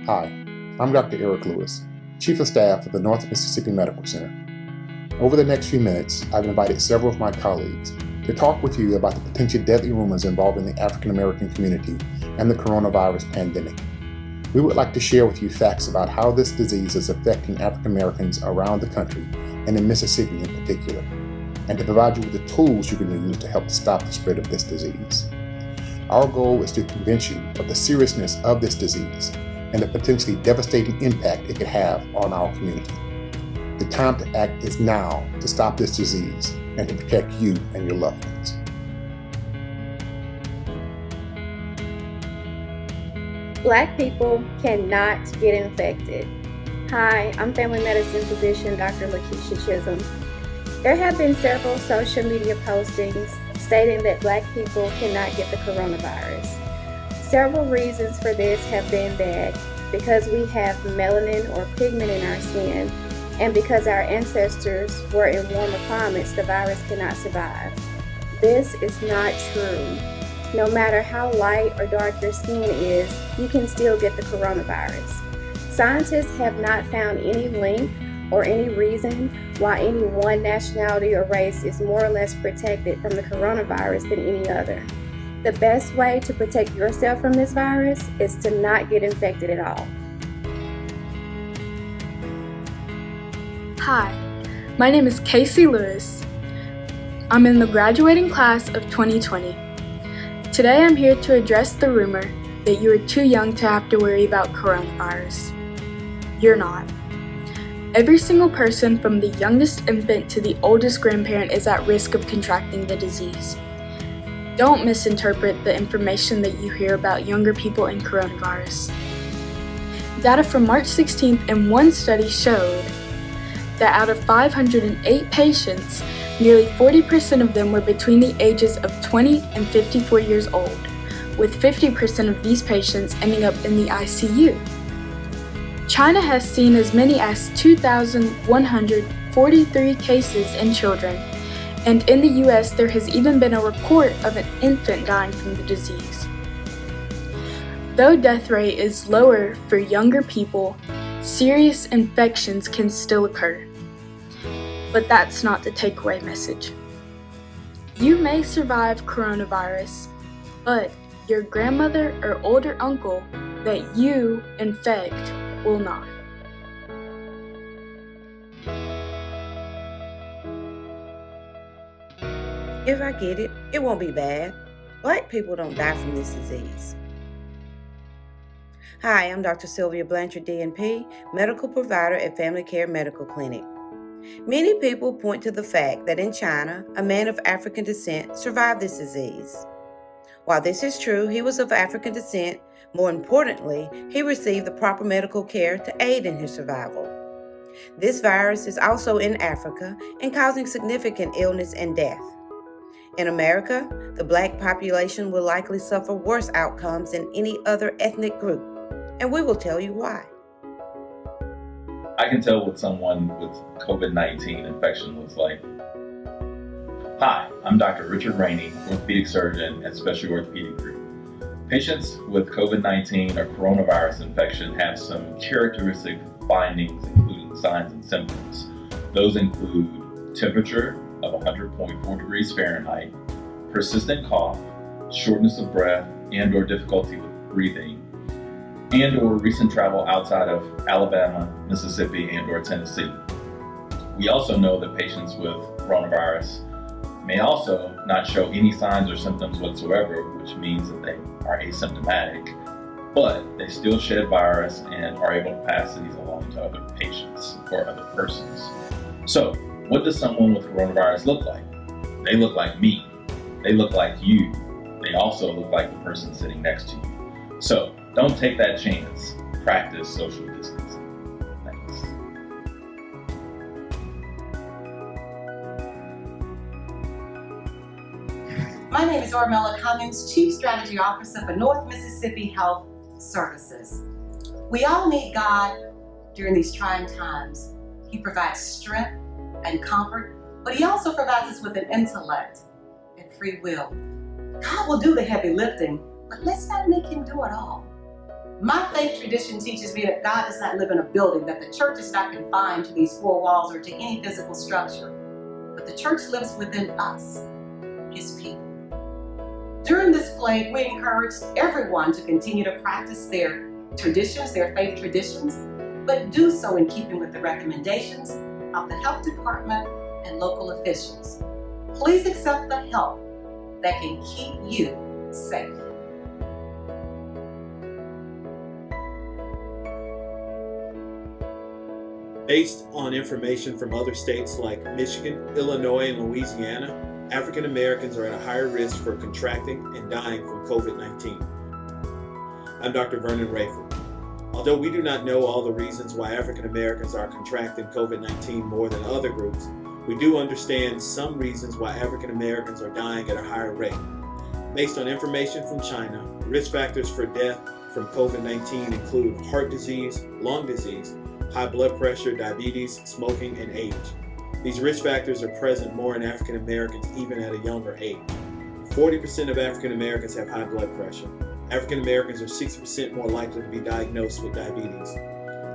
Hi, I'm Dr. Eric Lewis, Chief of Staff at the North Mississippi Medical Center. Over the next few minutes, I've invited several of my colleagues to talk with you about the potential deadly rumors involving the African American community and the coronavirus pandemic. We would like to share with you facts about how this disease is affecting African Americans around the country, and in Mississippi in particular, and to provide you with the tools you can use to help stop the spread of this disease. Our goal is to convince you of the seriousness of this disease and the potentially devastating impact it could have on our community. The time to act is now to stop this disease and to protect you and your loved ones. Black people cannot get infected. Hi, I'm family medicine physician Dr. Lakeisha Chism. There have been several social media postings stating that Black people cannot get the coronavirus. Several reasons for this have been that because we have melanin or pigment in our skin, and because our ancestors were in warmer climates, the virus cannot survive. This is not true. No matter how light or dark your skin is, you can still get the coronavirus. Scientists have not found any link or any reason why any one nationality or race is more or less protected from the coronavirus than any other. The best way to protect yourself from this virus is to not get infected at all. Hi, my name is Kasey Lewis. I'm in the graduating class of 2020. Today I'm here to address the rumor that you are too young to have to worry about coronavirus. You're not. Every single person from the youngest infant to the oldest grandparent is at risk of contracting the disease. Don't misinterpret the information that you hear about younger people and coronavirus. Data from March 16th in one study showed that out of 508 patients, nearly 40% of them were between the ages of 20 and 54 years old, with 50% of these patients ending up in the ICU. China has seen as many as 2,143 cases in children, and in the US there has even been a report of an infant dying from the disease. Though death rate is lower for younger people, serious infections can still occur. But that's not the takeaway message. You may survive coronavirus, but your grandmother or older uncle that you infect will not. If I get it, it won't be bad. Black people don't die from this disease. Hi, I'm Dr. Sylvia Blanchard, DNP, medical provider at Family Care Medical Clinic. Many people point to the fact that in China, a man of African descent survived this disease. While this is true, he was of African descent. More importantly, he received the proper medical care to aid in his survival. This virus is also in Africa and causing significant illness and death. In America, the Black population will likely suffer worse outcomes than any other ethnic group, and we will tell you why. I can tell what someone with COVID-19 infection looks like. Hi, I'm Dr. Richard Rainey, orthopedic surgeon at Special Orthopedic Group. Patients with COVID-19 or coronavirus infection have some characteristic findings, including signs and symptoms. Those include temperature of 100.4 degrees Fahrenheit, persistent cough, shortness of breath and/or difficulty with breathing, and/or recent travel outside of Alabama, Mississippi, and/or Tennessee. We also know that patients with coronavirus may also not show any signs or symptoms whatsoever, which means that they are asymptomatic, but they still shed virus and are able to pass these along to other patients or other persons. So, what does someone with coronavirus look like? They look like me. They look like you. They also look like the person sitting next to you. So, don't take that chance. Practice social distancing. Thanks. My name is Ormella Cummings, Chief Strategy Officer for North Mississippi Health Services. We all need God during these trying times. He provides strength and comfort, but He also provides us with an intellect and free will. God will do the heavy lifting, but let's not make Him do it all. My faith tradition teaches me that God does not live in a building, that the church is not confined to these four walls or to any physical structure, but the church lives within us, His people. During this plague, we encouraged everyone to continue to practice their traditions, their faith traditions, but do so in keeping with the recommendations of the health department and local officials. Please accept the help that can keep you safe. Based on information from other states like Michigan, Illinois, and Louisiana, African Americans are at a higher risk for contracting and dying from COVID-19. I'm Dr. Vernon Rayford. Although we do not know all the reasons why African Americans are contracting COVID-19 more than other groups, we do understand some reasons why African Americans are dying at a higher rate. Based on information from China, risk factors for death from COVID-19 include heart disease, lung disease, high blood pressure, diabetes, smoking, and age. These risk factors are present more in African Americans even at a younger age. 40% of African Americans have high blood pressure. African Americans are 60% more likely to be diagnosed with diabetes.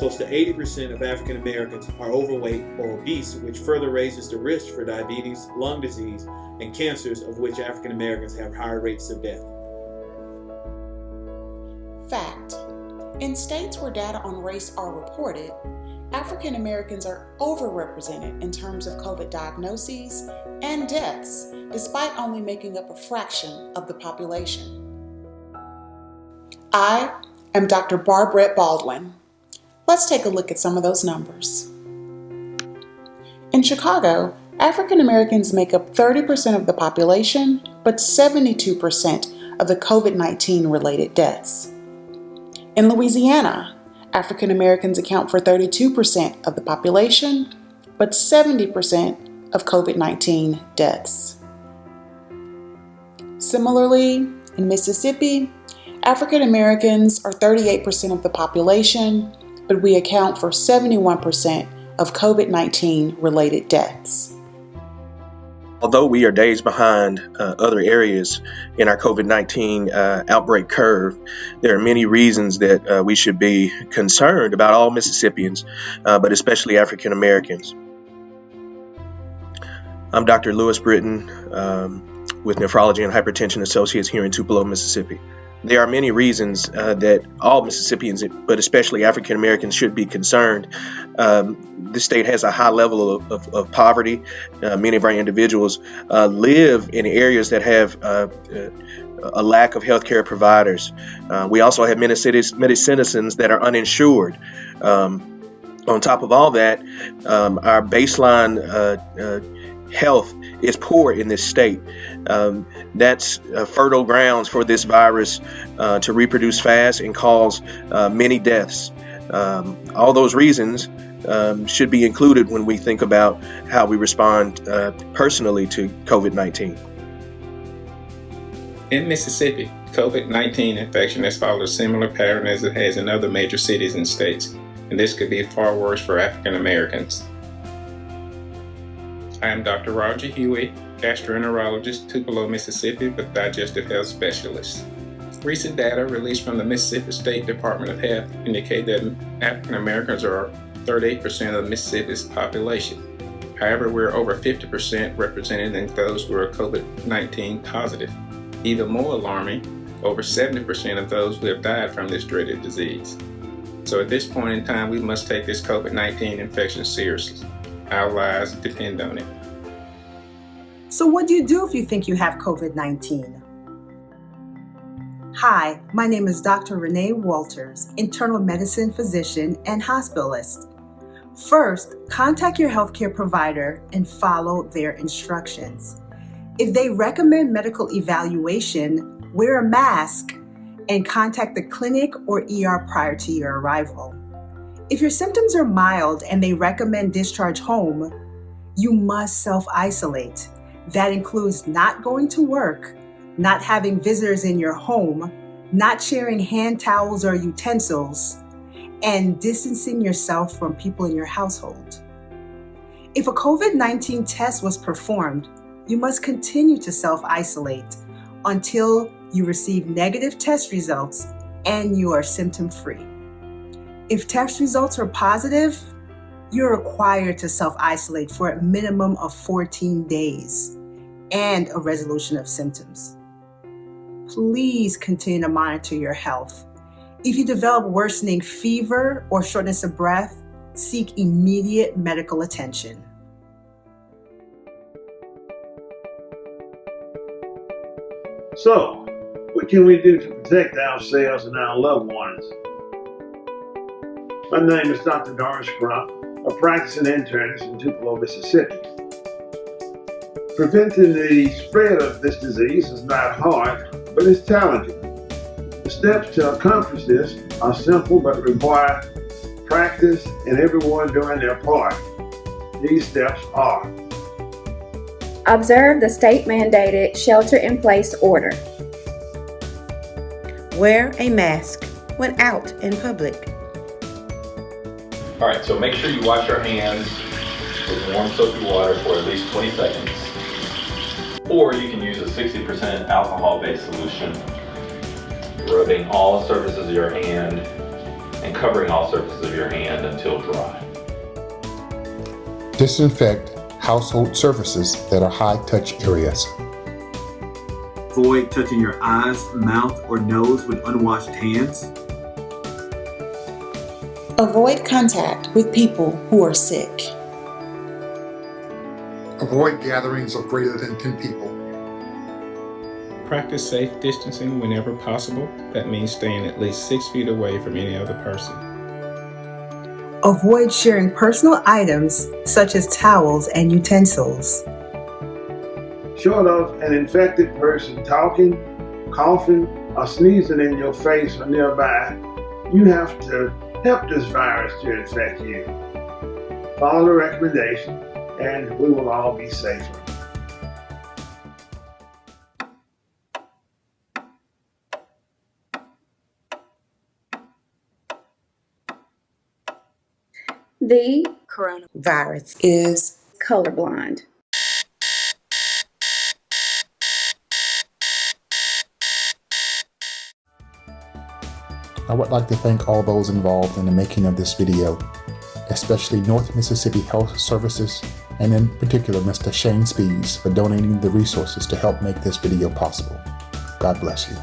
Close to 80% of African Americans are overweight or obese, which further raises the risk for diabetes, lung disease, and cancers, of which African Americans have higher rates of death. Fact: in states where data on race are reported, African Americans are overrepresented in terms of COVID diagnoses and deaths, despite only making up a fraction of the population. I am Dr. Barbrette Baldwin. Let's take a look at some of those numbers. In Chicago, African Americans make up 30% of the population, but 72% of the COVID-19 related deaths. In Louisiana, African Americans account for 32% of the population, but 70% of COVID-19 deaths. Similarly, in Mississippi, African Americans are 38% of the population, but we account for 71% of COVID-19 related deaths. Although we are days behind other areas in our COVID-19 outbreak curve, there are many reasons that we should be concerned about all Mississippians, but especially African Americans. I'm Dr. Lewis Britton with Nephrology and Hypertension Associates here in Tupelo, Mississippi. There are many reasons that all Mississippians, but especially African Americans, should be concerned. The state has a high level of poverty. Many of our individuals live in areas that have a lack of healthcare providers. We also have many citizens that are uninsured. On top of all that, our baseline health is poor in this state. That's fertile grounds for this virus to reproduce fast and cause many deaths. All those reasons should be included when we think about how we respond personally to COVID-19. In Mississippi, COVID-19 infection has followed a similar pattern as it has in other major cities and states, and this could be far worse for African Americans. I am Dr. Roger Huey, gastroenterologist, Tupelo, Mississippi, with digestive health specialist. Recent data released from the Mississippi State Department of Health indicate that African Americans are 38% of Mississippi's population. However, we're over 50% represented in those who are COVID-19 positive. Even more alarming, over 70% of those who have died from this dreaded disease. So at this point in time, we must take this COVID-19 infection seriously. Our lives depend on it. So what do you do if you think you have COVID-19? Hi, my name is Dr. Renee Walters, internal medicine physician and hospitalist. First, contact your healthcare provider and follow their instructions. If they recommend medical evaluation, wear a mask and contact the clinic or ER prior to your arrival. If your symptoms are mild and they recommend discharge home, you must self-isolate. That includes not going to work, not having visitors in your home, not sharing hand towels or utensils, and distancing yourself from people in your household. If a COVID-19 test was performed, you must continue to self-isolate until you receive negative test results and you are symptom-free. If test results are positive, you're required to self-isolate for a minimum of 14 days and a resolution of symptoms. Please continue to monitor your health. If you develop worsening fever or shortness of breath, seek immediate medical attention. So, what can we do to protect ourselves and our loved ones? My name is Dr. Norris Crump, a practicing internist in Tupelo, Mississippi. Preventing the spread of this disease is not hard, but it's challenging. The steps to accomplish this are simple but require practice and everyone doing their part. These steps are: observe the state-mandated shelter-in-place order. Wear a mask when out in public. All right, so make sure you wash your hands with warm soapy water for at least 20 seconds. Or you can use a 60% alcohol-based solution, rubbing all surfaces of your hand and covering all surfaces of your hand until dry. Disinfect household surfaces that are high-touch areas. Avoid touching your eyes, mouth, or nose with unwashed hands. Avoid contact with people who are sick. Avoid gatherings of greater than 10 people. Practice safe distancing whenever possible. That means staying at least 6 feet away from any other person. Avoid sharing personal items such as towels and utensils. Short of an infected person talking, coughing, or sneezing in your face or nearby, you have to help this virus to infect you. Follow the recommendation, and we will all be safer. The Coronavirus is colorblind. I would like to thank all those involved in the making of this video, especially North Mississippi Health Services, and in particular Mr. Shane Spees for donating the resources to help make this video possible. God bless you.